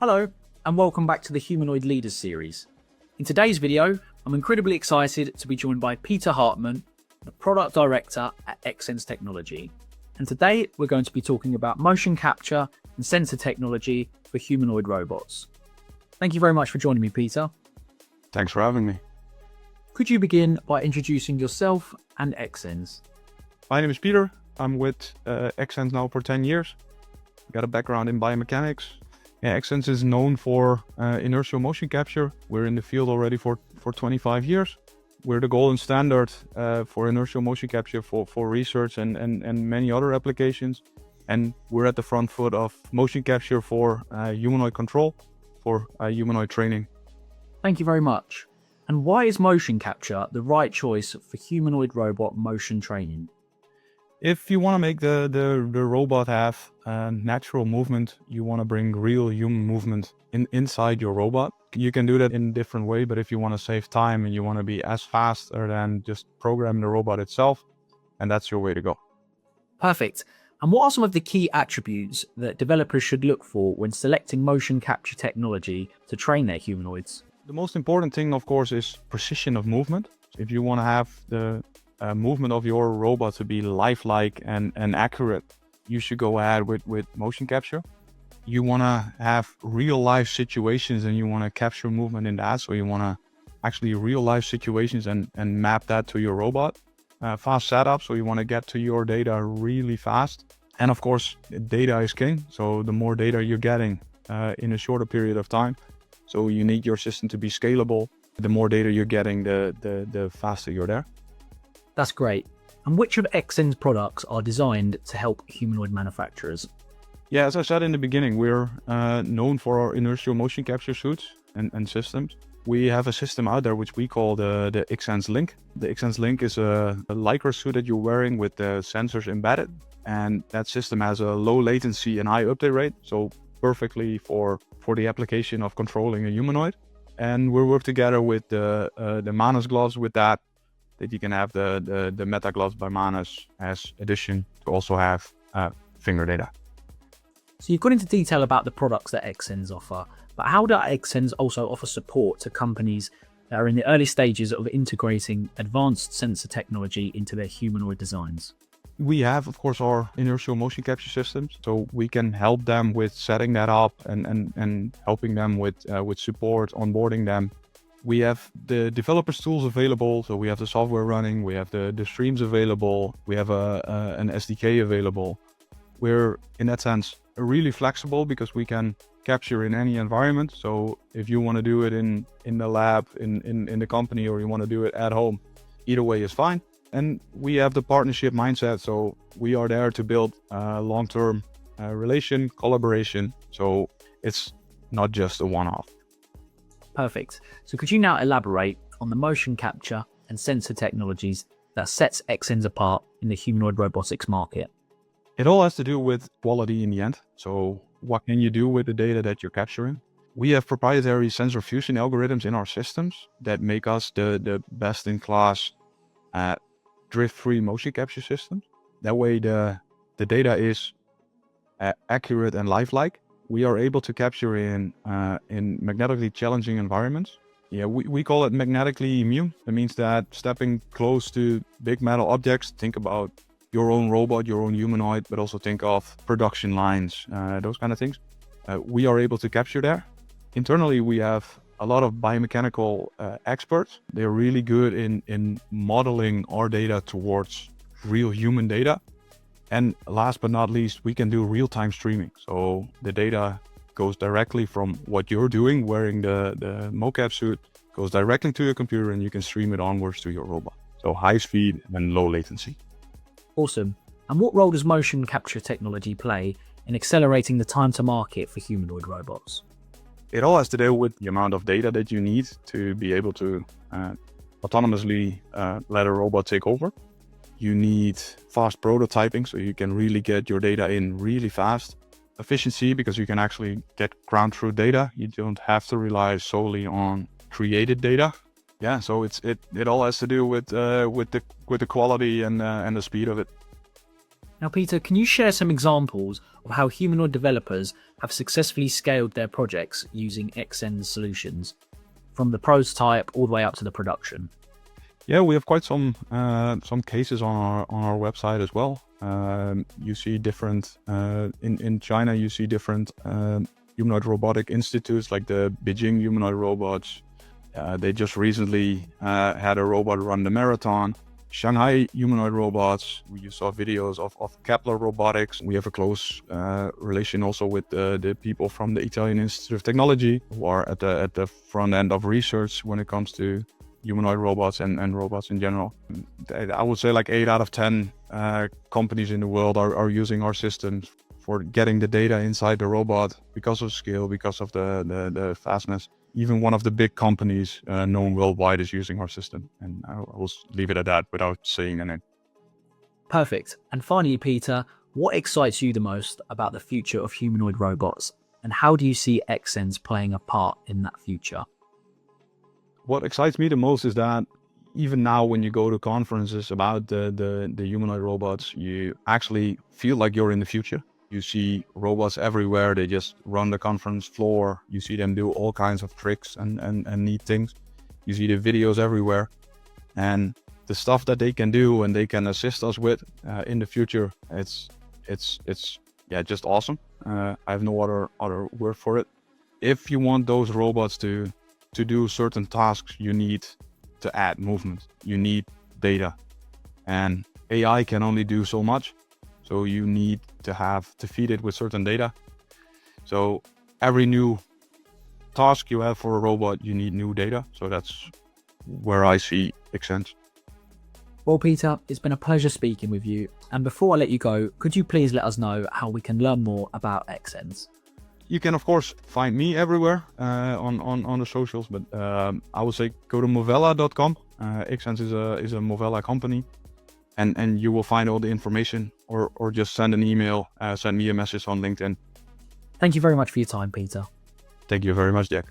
Hello, and welcome back to the Humanoid Leaders series. In today's video, I'm incredibly excited to be joined by Peter Hartman, the Product Director at Xsens Technology. And today we're going to be talking about motion capture and sensor technology for humanoid robots. Thank you very much for joining me, Peter. Thanks for having me. Could you begin by introducing yourself and Xsens? My name is Peter. I'm with Xsens now for 10 years. Got a background in biomechanics. Xsens is known for inertial motion capture. We're in the field already for 25 years. We're the golden standard for inertial motion capture for research and many other applications. And we're at the front foot of motion capture for humanoid control, for humanoid training. Thank you very much. And why is motion capture the right choice for humanoid robot motion training? If you want to make the robot have natural movement, you want to bring real human movement inside your robot. You can do that in a different way, but if you want to save time and you want to be as faster than just program the robot itself, and that's your way to go. Perfect. And what are some of the key attributes that developers should look for when selecting motion capture technology to train their humanoids? The most important thing, of course, is precision of movement. If you want to have the movement of your robot to be lifelike and accurate, you should go ahead with motion capture. You want to have real life situations and you want to capture movement in that. So you want to actually real life situations and map that to your robot. Fast setup, so you want to get to your data really fast. And of course, data is king. So the more data you're getting in a shorter period of time, so you need your system to be scalable. The more data you're getting, the faster you're there. That's great. And which of Xsens products are designed to help humanoid manufacturers? Yeah, as I said in the beginning, we're known for our inertial motion capture suits and systems. We have a system out there which we call the Xsens Link. The Xsens Link is a Lycra suit that you're wearing with the sensors embedded. And that system has a low latency and high update rate. So perfectly for the application of controlling a humanoid. And we work together with the Manus gloves with that you can have the Meta gloves by Manus as addition to also have finger data. So you've gone into detail about the products that Xsens offer, but how does Xsens also offer support to companies that are in the early stages of integrating advanced sensor technology into their humanoid designs? We have, of course, our inertial motion capture systems, so we can help them with setting that up and helping them with support, onboarding them. We have the developers tools available, so we have the software running, we have the streams available, we have an SDK available. We're, in that sense, really flexible because we can capture in any environment. So if you want to do it in the lab, in the company, or you want to do it at home, either way is fine. And we have the partnership mindset, so we are there to build long-term relation, collaboration. So it's not just a one-off. Perfect. So could you now elaborate on the motion capture and sensor technologies that sets Xsens apart in the humanoid robotics market? It all has to do with quality in the end. So what can you do with the data that you're capturing? We have proprietary sensor fusion algorithms in our systems that make us the best in class drift-free motion capture systems. That way the data is accurate and lifelike. We are able to capture in magnetically challenging environments. Yeah, we call it magnetically immune. That means that stepping close to big metal objects, think about your own robot, your own humanoid, but also think of production lines, those kind of things. We are able to capture there. Internally, we have a lot of biomechanical experts. They're really good in modeling our data towards real human data. And last but not least, we can do real-time streaming. So the data goes directly from what you're doing, wearing the mocap suit, goes directly to your computer and you can stream it onwards to your robot. So high speed and low latency. Awesome. And what role does motion capture technology play in accelerating the time to market for humanoid robots? It all has to do with the amount of data that you need to be able to autonomously let a robot take over. You need fast prototyping, so you can really get your data in really fast. Efficiency, because you can actually get ground truth data. You don't have to rely solely on created data. Yeah, so it all has to do with the quality and the speed of it. Now, Peter, can you share some examples of how humanoid developers have successfully scaled their projects using Xsens solutions, from the prototype all the way up to the production? Yeah, we have quite some cases on our website as well. You see different in China. You see different humanoid robotic institutes like the Beijing Humanoid Robots. They just recently had a robot run the marathon. Shanghai Humanoid Robots. You saw videos of Kepler Robotics. We have a close relation also with the people from the Italian Institute of Technology, who are at the front end of research when it comes to humanoid robots and robots in general. I would say like 8 out of 10 companies in the world are using our systems for getting the data inside the robot because of scale, because of the fastness. Even one of the big companies known worldwide is using our system. And I will leave it at that without saying anything. Perfect. And finally, Peter, what excites you the most about the future of humanoid robots? And how do you see Xsens playing a part in that future? What excites me the most is that even now when you go to conferences about the humanoid robots, you actually feel like you're in the future. You see robots everywhere. They just run the conference floor. You see them do all kinds of tricks and neat things. You see the videos everywhere. And the stuff that they can do and they can assist us with in the future, it's just awesome. I have no other word for it. If you want those robots to do certain tasks, you need to add movement. You need data. And AI can only do so much. So you need to feed it with certain data. So every new task you have for a robot, you need new data. So that's where I see Xsens. Well, Peter, it's been a pleasure speaking with you. And before I let you go, could you please let us know how we can learn more about Xsens? You can, of course, find me everywhere on the socials, but I would say go to movella.com. Xsens is a Movella company. And you will find all the information, or just send an email, send me a message on LinkedIn. Thank you very much for your time, Peter. Thank you very much, Jack.